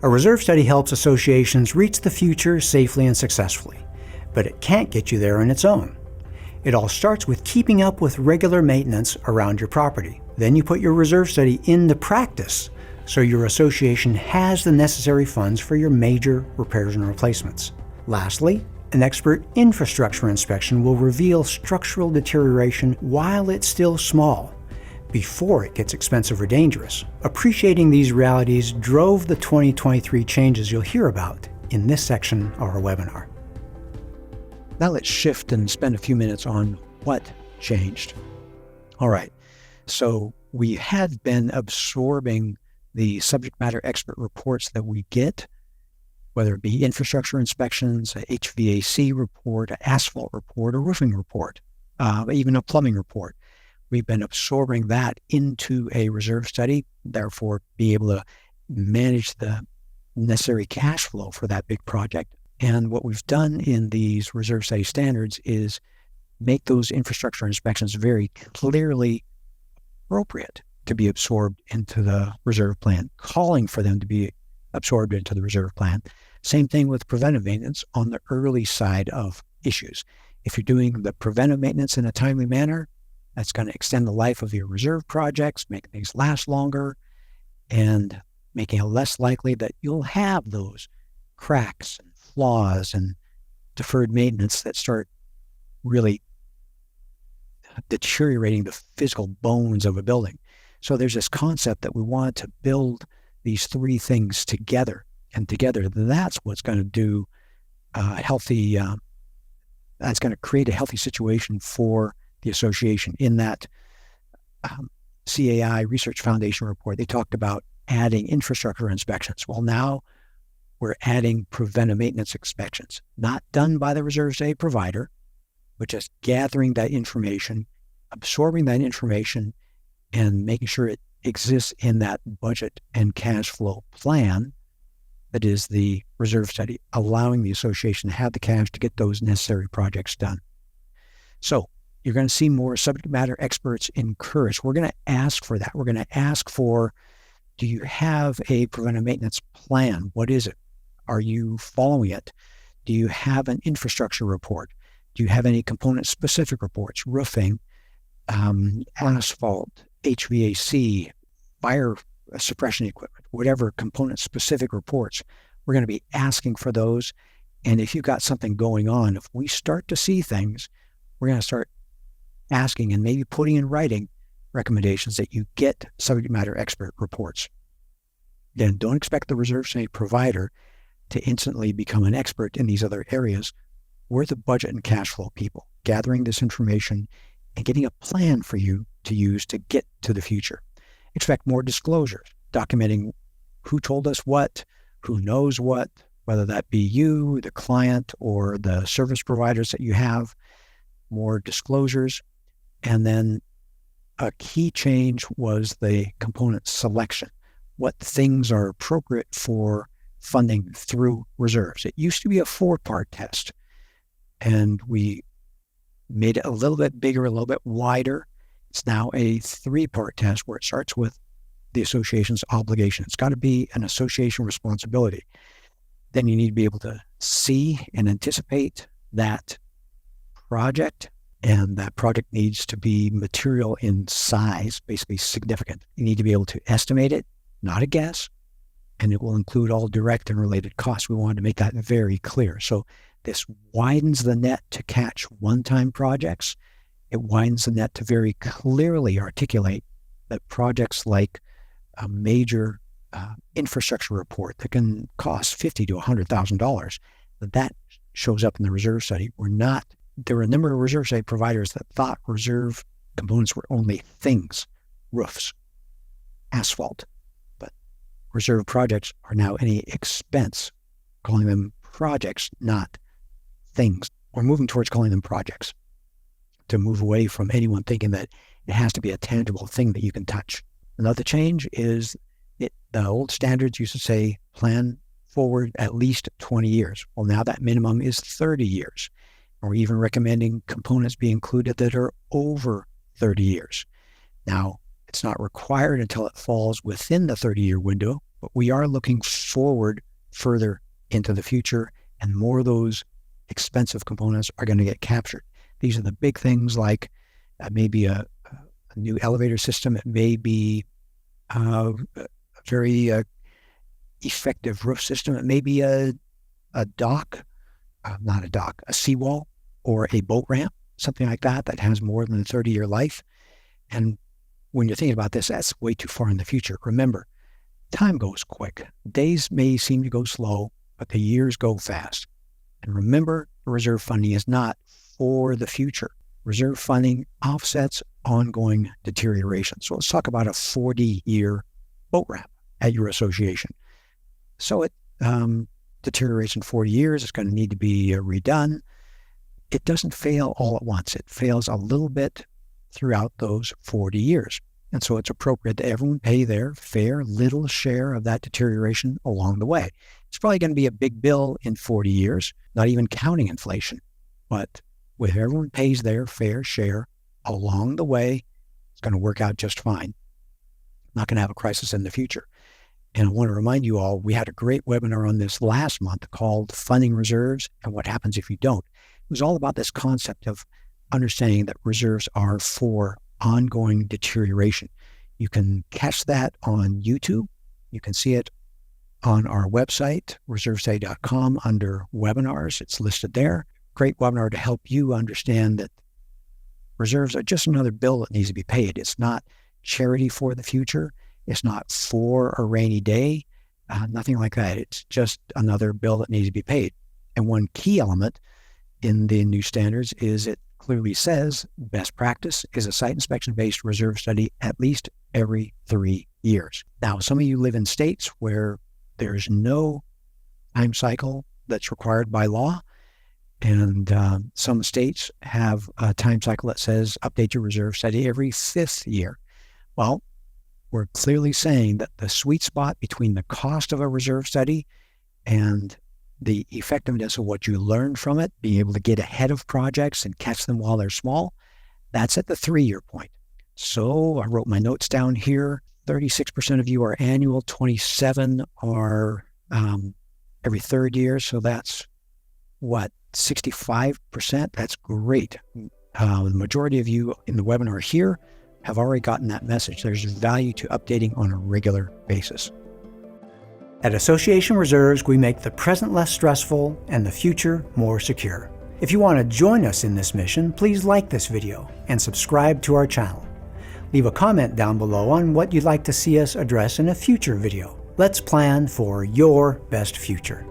A reserve study helps associations reach the future safely and successfully, but it can't get you there on its own. It all starts with keeping up with regular maintenance around your property. Then you put your reserve study into practice so your association has the necessary funds for your major repairs and replacements. Lastly, an expert infrastructure inspection will reveal structural deterioration while it's still small, before it gets expensive or dangerous. Appreciating these realities drove the 2023 changes you'll hear about in this section of our webinar. Now let's shift and spend a few minutes on what changed. All right, so we had been absorbing the subject matter expert reports that we get, whether it be infrastructure inspections, a HVAC report, an asphalt report, a roofing report, even a plumbing report. We've been absorbing that into a reserve study, therefore be able to manage the necessary cash flow for that big project. And what we've done in these reserve study standards is make those infrastructure inspections very clearly appropriate to be absorbed into the reserve plan, calling for them to be absorbed into the reserve plan. Same thing with preventive maintenance on the early side of issues. If you're doing the preventive maintenance in a timely manner, that's going to extend the life of your reserve projects, make things last longer, and making it less likely that you'll have those cracks and flaws and deferred maintenance that start really deteriorating the physical bones of a building. So there's this concept that we want to build these three things together, and together that's what's going to do that's going to create a healthy situation for the association. In that CAI Research Foundation report, they talked about adding infrastructure inspections. Well, now we're adding preventive maintenance inspections, not done by the reserve study provider, but just gathering that information, absorbing that information, and making sure it exists in that budget and cash flow plan that is the reserve study, allowing the association to have the cash to get those necessary projects done. So you're going to see more subject matter experts encouraged. We're going to ask for that. We're going to ask for, do you have a preventive maintenance plan? What is it? Are you following it? Do you have an infrastructure report? Do you have any component-specific reports? Roofing, asphalt, HVAC, fire suppression equipment, whatever component-specific reports. We're going to be asking for those. And if you've got something going on, if we start to see things, we're going to start asking and maybe putting in writing recommendations that you get subject matter expert reports. Then don't expect the reserve study provider to instantly become an expert in these other areas. We're the budget and cash flow people, gathering this information and getting a plan for you to use to get to the future. Expect more disclosures, documenting who told us what, who knows what, whether that be you, the client, or the service providers that you have, more disclosures. And then a key change was the component selection. What things are appropriate for funding through reserves. It used to be a 4-part test, and we made it a little bit bigger, a little bit wider. It's now a 3-part test where it starts with the association's obligation. It's got to be an association responsibility. Then you need to be able to see and anticipate that project, and that project needs to be material in size, basically significant. You need to be able to estimate it, not a guess, and it will include all direct and related costs. We wanted to make that very clear. So this widens the net to catch one-time projects. It widens the net to very clearly articulate that projects like a major infrastructure report that can cost $50,000 to $100,000, that shows up in the reserve study. There were a number of reserve study providers that thought reserve components were only things, roofs, asphalt, but reserve projects are now any expense, calling them projects, not things. We're moving towards calling them projects, to move away from anyone thinking that it has to be a tangible thing that you can touch. Another change is the old standards used to say plan forward at least 20 years. Well, now that minimum is 30 years. Or even recommending components be included that are over 30 years. Now, it's not required until it falls within the 30-year window, But we are looking forward further into the future, and more of those expensive components are going to get captured. These are the big things like maybe a new elevator system. It may be a very effective roof system. It may be a dock, not a dock, a seawall or a boat ramp, something like that has more than a 30-year life. And when you're thinking about this, that's way too far in the future. Remember, time goes quick. Days may seem to go slow, but the years go fast. And remember, reserve funding is not for the future. Reserve funding offsets ongoing deterioration. So let's talk about a 40-year boat ramp at your association. So it deteriorates in 40 years. It's going to need to be redone. It doesn't fail all at once. It fails a little bit throughout those 40 years. And so it's appropriate that everyone pay their fair little share of that deterioration along the way. It's probably going to be a big bill in 40 years, not even counting inflation. But if everyone pays their fair share along the way, it's going to work out just fine. Not going to have a crisis in the future. And I want to remind you all, we had a great webinar on this last month called Funding Reserves and What Happens If You Don't. It was all about this concept of understanding that reserves are for ongoing deterioration. You can catch that on YouTube. You can see it on our website, reservestudy.com, under webinars. It's listed there. Great webinar to help you understand that reserves are just another bill that needs to be paid. It's not charity for the future. It's not for a rainy day. Nothing like that. It's just another bill that needs to be paid. And one key element in the new standards is it clearly says best practice is a site inspection-based reserve study at least every 3 years. Now, some of you live in states where there's no time cycle that's required by law, and some states have a time cycle that says update your reserve study every 5th year. Well, we're clearly saying that the sweet spot between the cost of a reserve study and the effectiveness of what you learn from it, being able to get ahead of projects and catch them while they're small, that's at the 3-year point. So I wrote my notes down here. 36% of you are annual, 27 are every 3rd year. So that's 65%? That's great. The majority of you in the webinar here have already gotten that message. There's value to updating on a regular basis. At Association Reserves, we make the present less stressful and the future more secure. If you want to join us in this mission, please like this video and subscribe to our channel. Leave a comment down below on what you'd like to see us address in a future video. Let's plan for your best future.